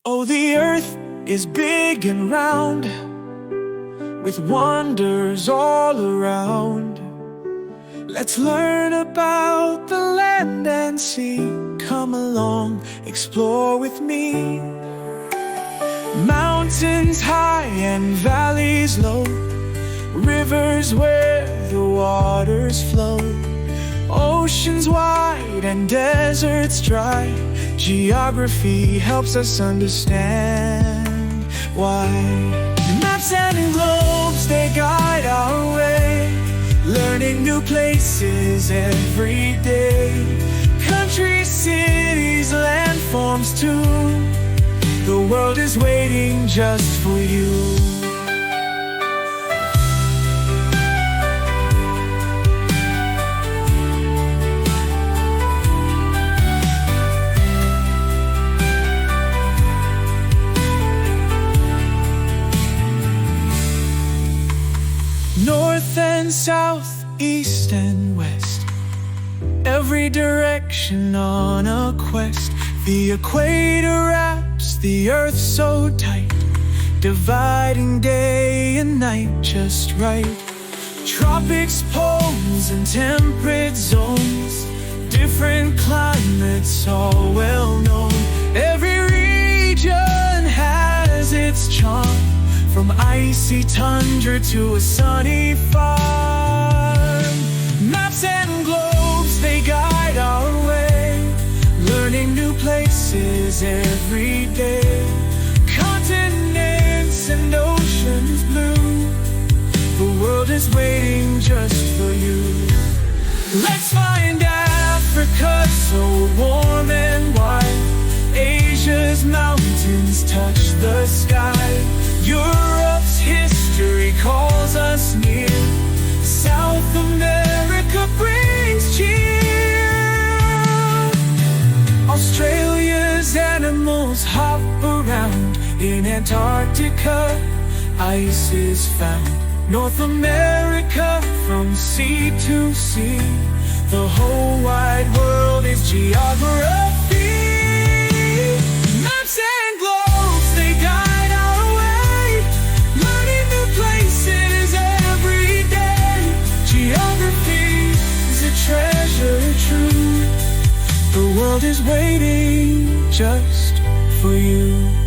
Oh, the earth is big and round, with wonders all around. Let's learn about the land and sea. Come along, explore with me. Mountains high and valleys low, rivers where the waters flow, oceans wide and deserts dry. Geography helps us understand why. Maps and globes, they guide our way, learning new places every day. Countries, cities, landforms too. The world is waiting just for you. North and south, east and west, every direction on a quest. The equator wraps the earth so tight, dividing day and night just right. Tropics, poles, and temperate zones, different climates all well known. Every region has its charm, from icy tundra to a sunny farm. Maps and globes, they guide our way, learning new places every day. Continents and oceans blue, the world is waiting just for you. Let's find Africa so warm and wide, Asia's mountains touch the sky. Europe's history calls us near, South America brings cheer. Australia's animals hop around, in Antarctica ice is found. North America from sea to sea, the whole wide world is geography. Maps and globes, they guide our way, learning new places every day. Geography is a treasure true, the world is waiting just for you.